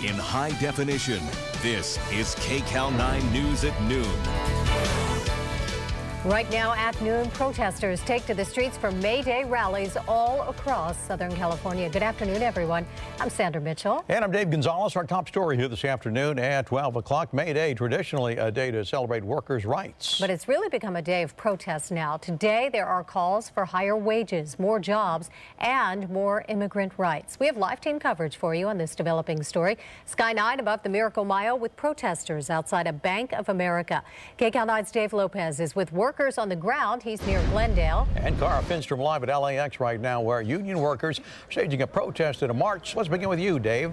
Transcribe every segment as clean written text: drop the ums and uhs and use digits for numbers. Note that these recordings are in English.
in high definition. This is KCAL 9 News at noon. Right now at noon, protesters take to the streets for May Day rallies all across Southern California. Good afternoon, everyone. I'm Sandra Mitchell. And I'm Dave Gonzalez. Our top story here this afternoon at 12 o'clock. May Day, traditionally a day to celebrate workers' rights. But it's really become a day of protest now. Today, there are calls for higher wages, more jobs, and more immigrant rights. We have live team coverage for you on this developing story. Sky 9 above the Miracle Mile with protesters outside a Bank of America. KCAL 9's Dave Lopez is with workers on the ground. He's near Glendale. And Cara Finstrom live at LAX right now, where union workers are staging a protest and a march. Let's begin with you, Dave.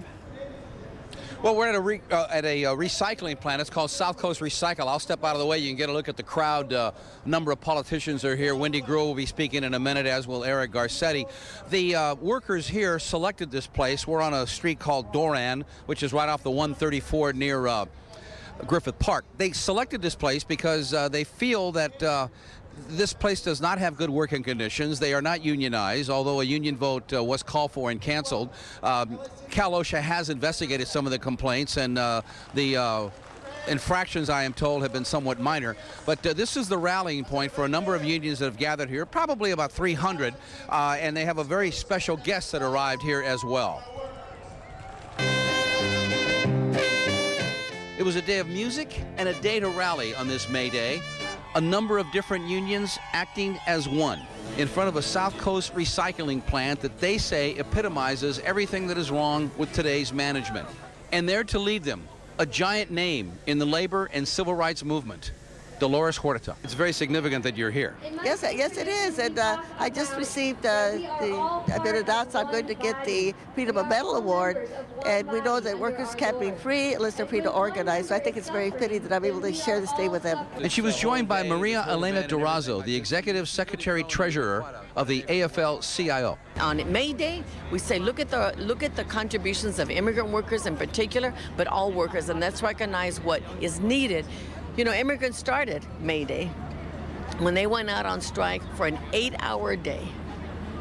Well, we're at a recycling plant. It's called South Coast Recycle. I'll step out of the way. You can get a look at the crowd. A number of politicians are here. Wendy Gruhl will be speaking in a minute, as will Eric Garcetti. The workers here selected this place. We're on a street called Doran, which is right off the 134 near Griffith Park. They selected this place because they feel that this place does not have good working conditions. They are not unionized, although a union vote was called for and canceled. Cal OSHA has investigated some of the complaints, and the infractions, I am told, have been somewhat minor. But this is the rallying point for a number of unions that have gathered here, probably about 300, and they have a very special guest that arrived here as well. It was a day of music and a day to rally on this May Day. A number of different unions acting as one in front of a South Coast recycling plant that they say epitomizes everything that is wrong with today's management. And there to lead them, a giant name in the labor and civil rights movement, Dolores Huerta. It's very significant that you're here. Yes, it is. And I just received I've been announced I'm going to get the Freedom of Metal Award. And we know that workers can't be free unless they're free to organize. So I think it's very fitting that I'm able to share this day with them. And she was joined by Maria Elena Durazo, the Executive Secretary-Treasurer of the AFL-CIO. On May Day, we say look at the contributions of immigrant workers in particular, but all workers, and let's recognize what is needed. You know, immigrants started May Day when they went out on strike for an 8-hour day.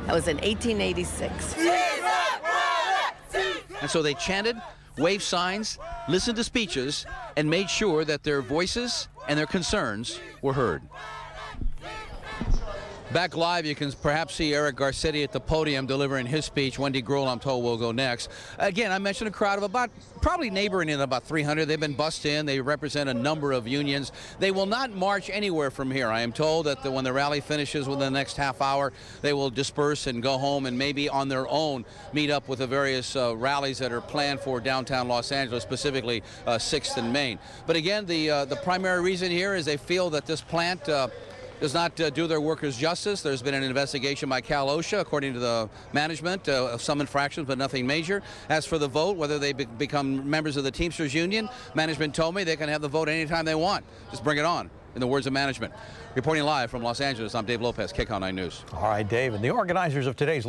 That was in 1886. And so they chanted, waved signs, listened to speeches, and made sure that their voices and their concerns were heard. Back live, you can perhaps see Eric Garcetti at the podium delivering his speech. Wendy Gruhl, I'm told, will go next. Again, I mentioned a crowd of probably neighboring in about 300. They've been bussed in. They represent a number of unions. They will not march anywhere from here. I am told that when the rally finishes within the next half hour, they will disperse and go home and maybe on their own meet up with the various rallies that are planned for downtown Los Angeles, specifically 6th and Main. But again, the primary reason here is they feel that this plant does not do their workers justice. There's been an investigation by Cal OSHA, according to the management, of some infractions, but nothing major. As for the vote, whether they become members of the Teamsters Union, management told me they can have the vote anytime they want. Just bring it on, in the words of management. Reporting live from Los Angeles, I'm Dave Lopez, KCAL 9 News. All right, Dave. And the organizers of today's